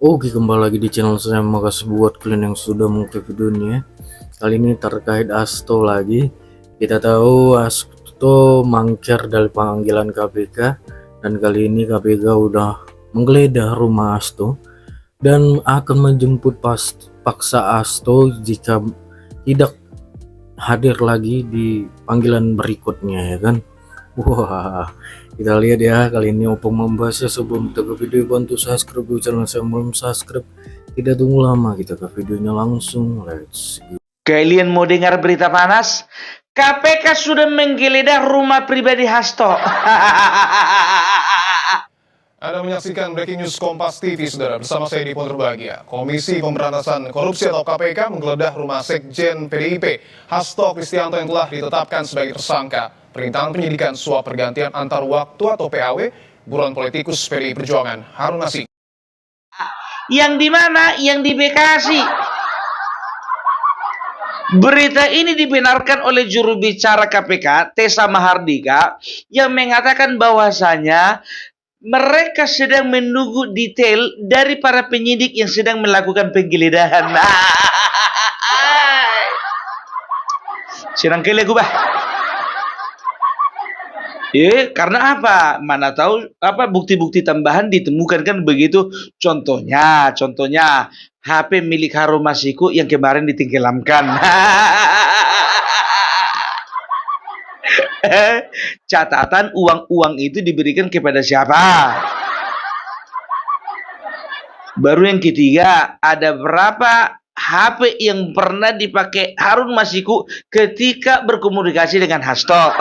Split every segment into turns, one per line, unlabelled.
Oke, kembali lagi di channel saya. Makasih buat kalian yang sudah mengklik videonya. Kali ini terkait Asto lagi. Kita tahu Asto mangkir dari panggilan KPK, dan kali ini KPK udah menggeledah rumah Asto dan akan menjemput paksa Asto jika tidak hadir lagi di panggilan berikutnya, ya kan. Wah, kita lihat ya kali ini untuk membahasnya. Sebelum kita ke video, bantu subscribe dulu channel saya, belum subscribe. Tidak tunggu lama, kita ke videonya langsung. Let's go.
Kalian mau dengar berita panas? KPK sudah menggeledah rumah pribadi Hasto.
Anda menyaksikan Breaking News Kompas TV, saudara. Bersama saya di Berbahagia. Komisi Pemberantasan Korupsi atau KPK menggeledah rumah Sekjen PDIP Hasto Kristianto yang telah ditetapkan sebagai tersangka perintangan penyidikan suap pergantian antar waktu atau PAW buruan politikus PDI Perjuangan Harun Masiku.
Yang di mana? Yang di Bekasi. Berita ini dibenarkan oleh juru bicara KPK, Tessa Mahardika, yang mengatakan bahwasanya mereka sedang menunggu detail dari para penyidik yang sedang melakukan penggeledahan. Senang kali aku bah. Karena apa? Mana tahu apa bukti-bukti tambahan ditemukan kan begitu. Contohnya HP milik Harun Masiku yang kemarin ditenggelamkan. Catatan uang-uang itu diberikan kepada siapa? Baru yang ketiga, ada berapa HP yang pernah dipakai Harun Masiku ketika berkomunikasi dengan Hasto?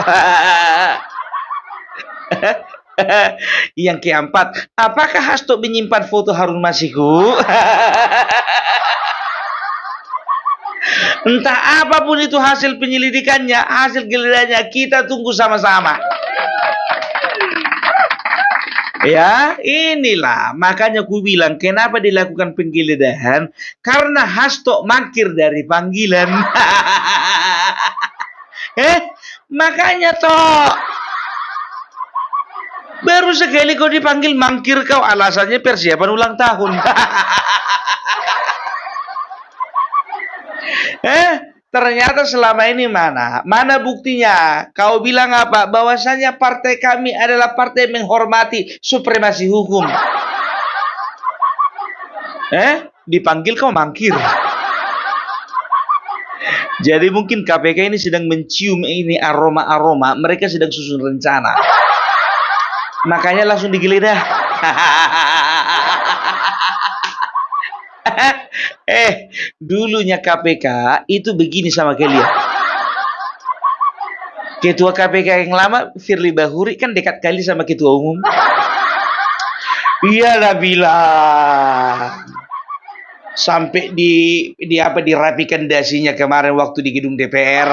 Yang keempat, apakah Hasto menyimpan foto Harun Masiku? Entah apapun itu hasil penyelidikannya, hasil geledahannya, kita tunggu sama-sama. Ya, inilah makanya ku bilang kenapa dilakukan penggeledahan, karena Hasto mangkir dari panggilan. Makanya toh baru sekali kau dipanggil mangkir kau, alasannya persiapan ulang tahun. Ternyata selama ini mana buktinya? Kau bilang apa? Bahwasanya partai kami adalah partai menghormati supremasi hukum. Dipanggil kau mangkir. Jadi mungkin KPK ini sedang mencium ini aroma-aroma, mereka sedang susun rencana. Makanya langsung digeledah. Dulunya KPK itu begini sama kalian. Ketua KPK yang lama, Firly Bahuri, kan dekat kali sama ketua umum. Iyalah bilang. Sampai dirapikan dasinya kemarin waktu di gedung DPR.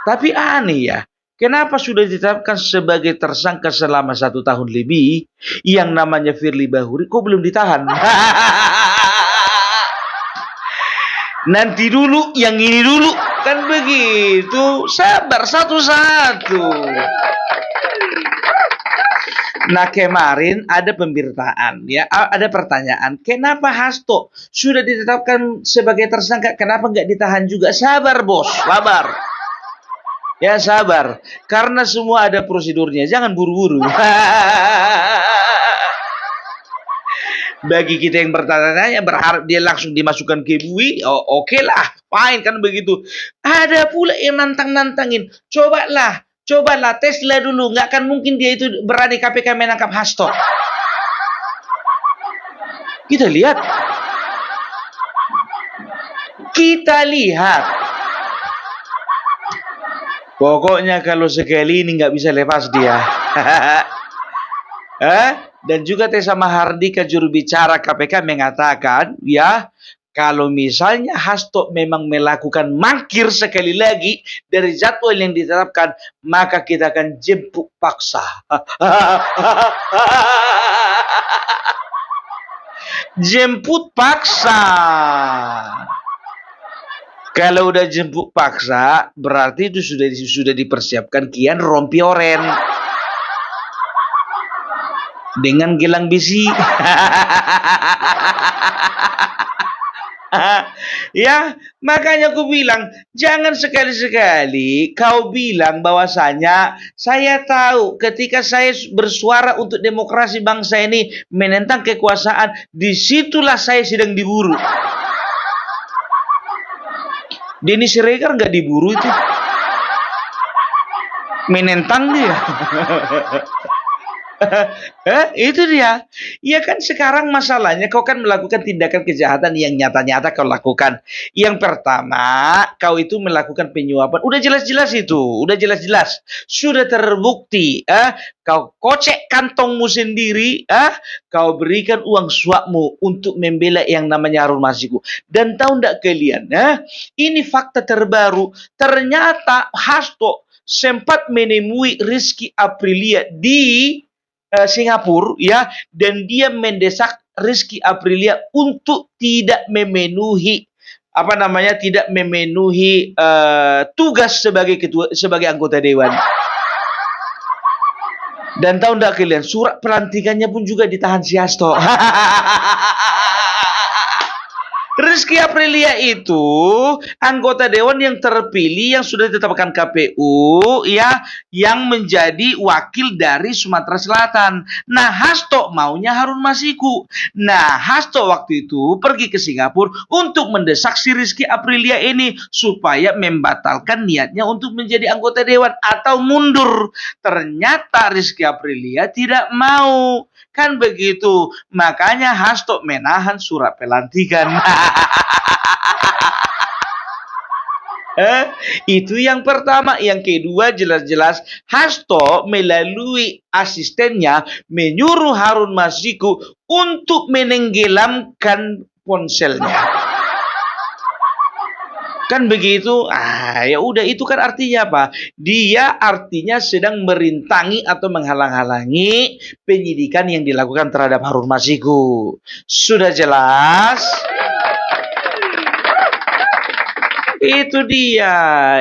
Tapi aneh ya. Kenapa sudah ditetapkan sebagai tersangka selama 1 tahun lebih, yang namanya Firly Bahuri kok belum ditahan? Nanti dulu, yang ini dulu, kan begitu. Sabar satu-satu. Nah, kemarin ada pemberitaan ya, ada pertanyaan, kenapa Hasto sudah ditetapkan sebagai tersangka, kenapa nggak ditahan juga? Sabar bos, sabar. Ya sabar, karena semua ada prosedurnya, jangan buru-buru. Bagi kita yang bertanya-tanya, berharap dia langsung dimasukkan ke bui, oke lah, fine kan begitu. Ada pula yang nantang-nantangin, cobalah teslah dulu, nggak akan mungkin dia itu berani KPK menangkap Hasto. Kita lihat. Pokoknya kalau sekali ini nggak bisa lepas dia. Dan juga Tessa Mahardika, juru bicara KPK, mengatakan ya, kalau misalnya Hasto memang melakukan mangkir sekali lagi dari jadwal yang ditetapkan, maka kita akan jemput paksa. Jemput paksa. Kalau udah jemput paksa, berarti itu sudah dipersiapkan kian rompi oren. dengan gelang besi. Ya, makanya aku bilang, jangan sekali-sekali kau bilang bahwasanya saya tahu ketika saya bersuara untuk demokrasi bangsa ini menentang kekuasaan, disitulah saya sedang diburu. Denny Siregar nggak diburu itu, menentang dia. Itu dia. Ya kan sekarang masalahnya kau kan melakukan tindakan kejahatan yang nyata-nyata kau lakukan. Yang pertama, kau itu melakukan penyuapan. Udah jelas-jelas itu, udah jelas-jelas. Sudah terbukti, kau kocek kantongmu sendiri, kau berikan uang suapmu untuk membela yang namanya Harun Masiku. Dan tahu ndak kalian, ini fakta terbaru. Ternyata Hasto sempat menemui Rizky Aprilia di Singapura, ya, dan dia mendesak Rizky Aprilia untuk tidak memenuhi tidak memenuhi tugas sebagai anggota dewan. Dan tahu enggak kalian, surat pelantikannya pun juga ditahan si Hasto. Rizky Aprilia itu anggota dewan yang terpilih yang sudah ditetapkan KPU, ya, yang menjadi wakil dari Sumatera Selatan. Nah, Hasto maunya Harun Masiku. Nah, Hasto waktu itu pergi ke Singapura untuk mendesak si Rizky Aprilia ini supaya membatalkan niatnya untuk menjadi anggota dewan atau mundur. Ternyata Rizky Aprilia tidak mau. Kan begitu. Makanya Hasto menahan surat pelantikan. Itu yang pertama. Yang kedua, jelas-jelas Hasto melalui asistennya menyuruh Harun Masiku untuk menenggelamkan ponselnya. Kan begitu. Ya udah, itu kan artinya apa? Dia artinya sedang merintangi atau menghalang-halangi penyidikan yang dilakukan terhadap Harun Masiku. Sudah jelas? Itu dia,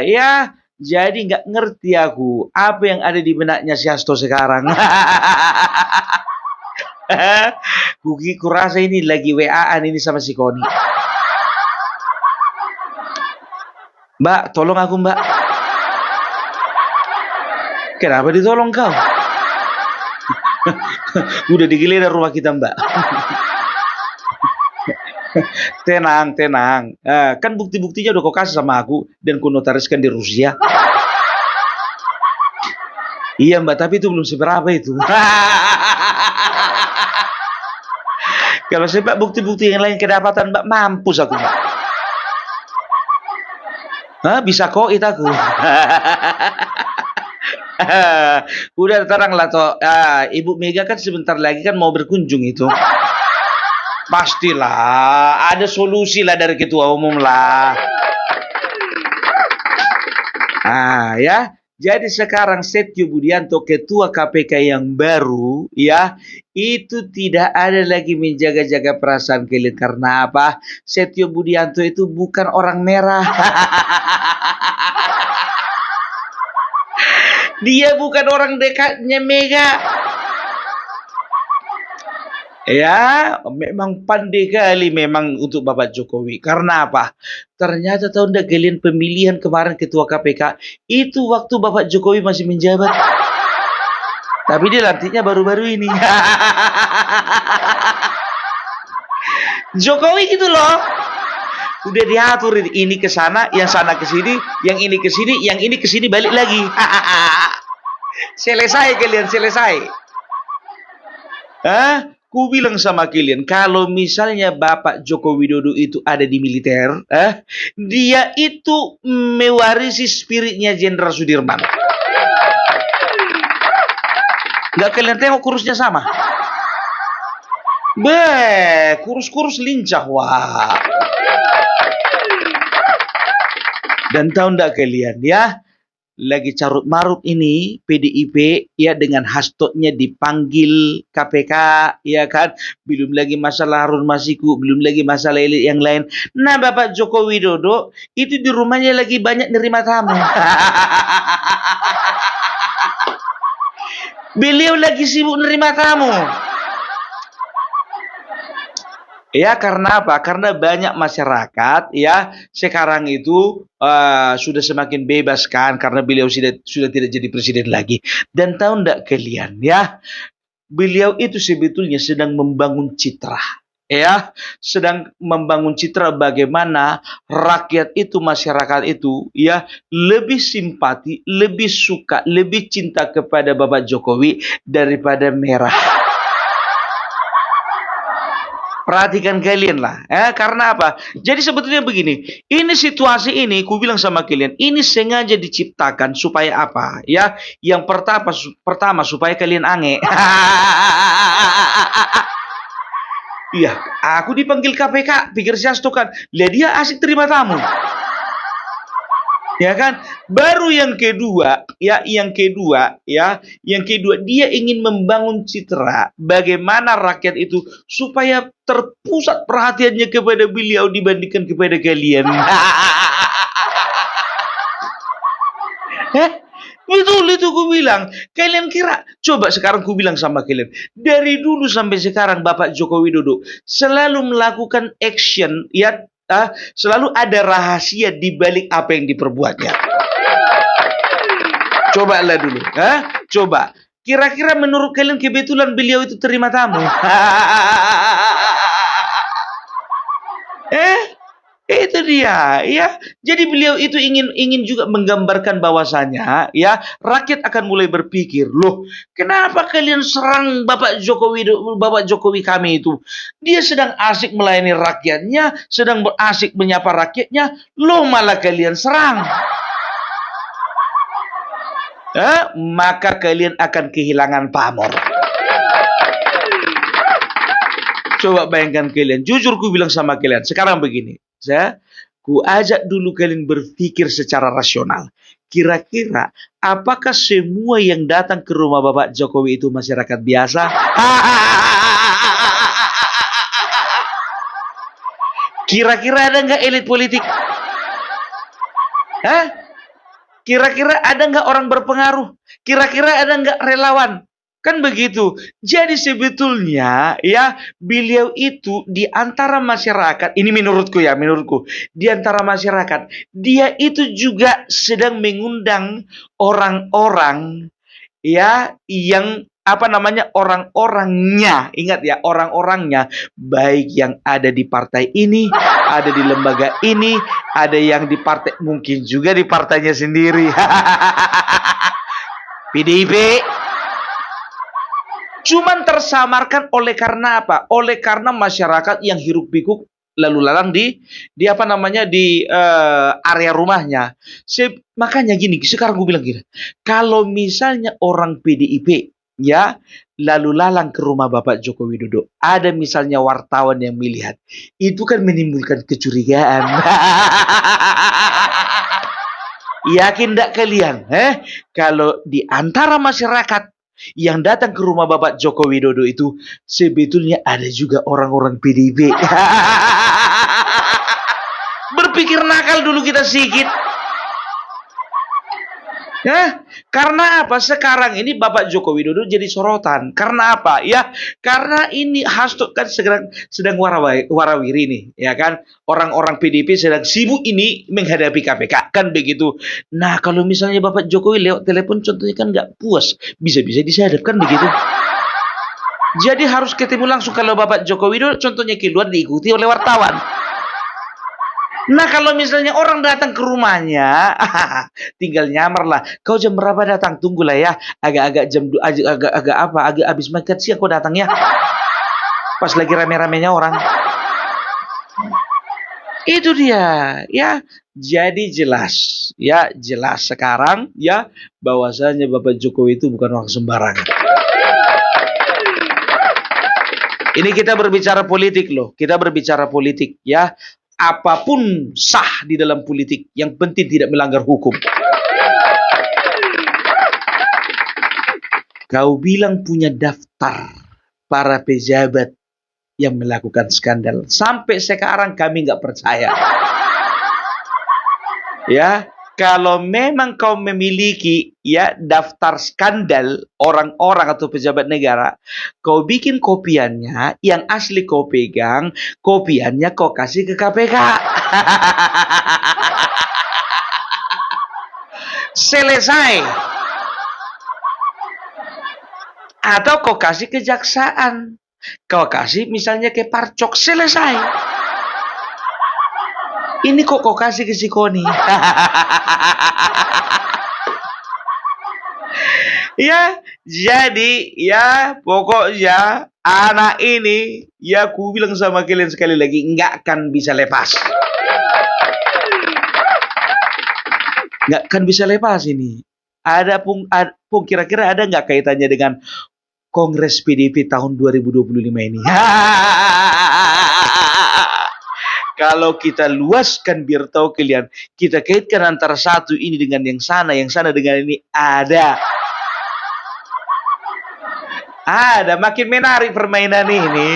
ya. Jadi nggak ngerti aku apa yang ada di benaknya si Hasto sekarang. Kurasa ini lagi WA-an ini sama si Koni. Mbak, tolong aku, Mbak. Kenapa ditolong kau? Udah digeledah rumah kita, Mbak. Tenang, tenang. Kan bukti-buktinya udah kau kasih sama aku dan kau notariskan di Rusia. Iya, Mbak, tapi itu belum seberapa itu. Kalau sebab bukti-bukti yang lain kedapatan, Mbak, mampus aku, Mbak. Bisa koit aku. Udah terang lah toh. Ibu Mega kan sebentar lagi kan mau berkunjung itu. Pastilah ada solusi lah dari ketua umum lah. Ya. Jadi sekarang Setio Budianto, ketua KPK yang baru, ya, itu tidak ada lagi menjaga-jaga perasaan kalian. Karena apa? Setio Budianto itu bukan orang merah. Dia bukan orang dekatnya Mega. Ya, memang pandai kali memang untuk Bapak Jokowi. Karena apa? Ternyata tahun kalian pemilihan kemarin ketua KPK itu waktu Bapak Jokowi masih menjabat. Tapi dia lantiknya baru-baru ini. Jokowi gitu loh. Udah diatur ini ke sana, yang sana ke sini, yang ini ke sini, yang ini ke sini balik lagi. Selesai kalian, selesai. Ku bilang sama kalian, kalau misalnya Bapak Joko Widodo itu ada di militer, dia itu mewarisi spiritnya Jenderal Sudirman. Nggak kalian tengok kurusnya sama? Kurus-kurus lincah, wah. Dan tahu nggak kalian, ya? Lagi carut marut ini PDIP, ya, dengan Hasto-nya dipanggil KPK, ya kan, belum lagi masalah Harun Masiku, belum lagi masalah elit yang lain. Nah, Bapak Joko Widodo itu di rumahnya lagi banyak nerima tamu. Beliau lagi sibuk nerima tamu. Ya, karena apa? Karena banyak masyarakat ya sekarang itu sudah semakin bebas kan, karena beliau sudah tidak jadi presiden lagi. Dan tahu enggak kalian ya, beliau itu sebetulnya sedang membangun citra. Ya, sedang membangun citra bagaimana rakyat itu, masyarakat itu ya lebih simpati, lebih suka, lebih cinta kepada Bapak Jokowi daripada merah. Perhatikan kalian lah, karena apa? Jadi sebetulnya begini, ini situasi ini, ku bilang sama kalian, ini sengaja diciptakan supaya apa? Ya, yang pertama supaya kalian aneh. Iya, aku dipanggil KPK, pikir Hasto kan, lihat dia asik terima tamu. Ya kan? Baru yang kedua, yang kedua dia ingin membangun citra bagaimana rakyat itu supaya terpusat perhatiannya kepada beliau dibandingkan kepada kalian. Betul itu ku bilang. Kalian kira, coba sekarang ku bilang sama kalian, dari dulu sampai sekarang Bapak Joko Widodo selalu melakukan action ya, selalu ada rahasia di balik apa yang diperbuatnya. Cobalah dulu, coba. Kira-kira menurut kalian kebetulan beliau itu terima tamu? Itu dia, ya. Jadi beliau itu ingin juga menggambarkan bahwasanya, ya, rakyat akan mulai berpikir, loh, kenapa kalian serang Bapak Jokowi kami itu? Dia sedang asik melayani rakyatnya, sedang asik menyapa rakyatnya, loh malah kalian serang. Maka kalian akan kehilangan pamor. Coba bayangkan kalian, jujur ku bilang sama kalian, sekarang begini. Ku ajak dulu kalian berpikir secara rasional. Kira-kira apakah semua yang datang ke rumah Bapak Jokowi itu masyarakat biasa? Kira-kira ada nggak elit politik? Kira-kira ada nggak orang berpengaruh? Kira-kira ada nggak relawan? Kan begitu. Jadi sebetulnya ya beliau itu di antara masyarakat, ini menurutku, di antara masyarakat, dia itu juga sedang mengundang orang-orang ya yang orang-orangnya, ingat ya, orang-orangnya, baik yang ada di partai ini, ada di lembaga ini, ada yang di partai, mungkin juga di partainya sendiri. PDIP. Cuman tersamarkan oleh karena apa? Oleh karena masyarakat yang hiruk pikuk lalu lalang di area rumahnya. Makanya gini, sekarang gue bilang gini, kalau misalnya orang PDIP ya lalu lalang ke rumah Bapak Joko Widodo, ada misalnya wartawan yang melihat, itu kan menimbulkan kecurigaan. Yakin enggak kalian? Kalau di antara masyarakat yang datang ke rumah Bapak Joko Widodo itu sebetulnya ada juga orang-orang PDIP. Berpikir nakal dulu kita sedikit. Karena apa? Sekarang ini Bapak Joko Widodo jadi sorotan. Karena apa? Ya, karena ini Hasto kan sedang warawiri nih, ya kan? Orang-orang PDIP sedang sibuk ini menghadapi KPK, kan begitu. Nah, kalau misalnya Bapak Jokowi lewat telepon contohnya kan nggak puas, bisa-bisa disadap, kan begitu. Jadi harus ketemu langsung. Kalau Bapak Joko Widodo contohnya keluar diikuti oleh wartawan. Nah, kalau misalnya orang datang ke rumahnya, tinggal nyamar lah. Kau jam berapa datang? Tunggulah ya. Agak habis makan siang kau datang ya. Pas lagi rame-ramenya orang. Itu dia, ya. Jadi jelas sekarang ya bahwasanya Bapak Jokowi itu bukan orang sembarangan. Ini kita berbicara politik loh. Kita berbicara politik ya. Apapun sah di dalam politik, yang penting tidak melanggar hukum. Kau bilang punya daftar para pejabat yang melakukan skandal. Sampai sekarang kami nggak percaya. Ya, Kalau memang kau memiliki ya daftar skandal orang-orang atau pejabat negara, kau bikin kopiannya, yang asli kau pegang, kopiannya kau kasih ke KPK. Selesai. Atau kau kasih kejaksaan. Kau kasih misalnya ke Parcok, selesai. Ini kok kau kasih ke si Koni. Ya, jadi ya pokoknya anak ini ya ku bilang sama kalian sekali lagi nggak akan bisa lepas. Nggak akan bisa lepas ini. Ada pun kira-kira ada nggak kaitannya dengan Kongres PDIP tahun 2025 ini? Kalau kita luaskan biar tahu kalian, kita kaitkan antara satu ini dengan yang sana dengan ini, ada. Ada, makin menarik permainan ini.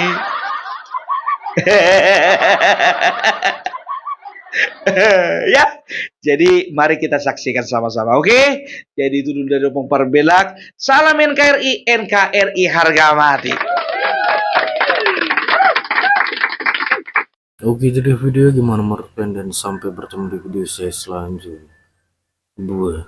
Ya, jadi mari kita saksikan sama-sama, oke? Jadi itu dulu dari Opung Parbelak. Salam NKRI, NKRI harga mati.
Oke, jadi video gimana menurut kalian, dan sampai bertemu di video saya selanjutnya. Buah.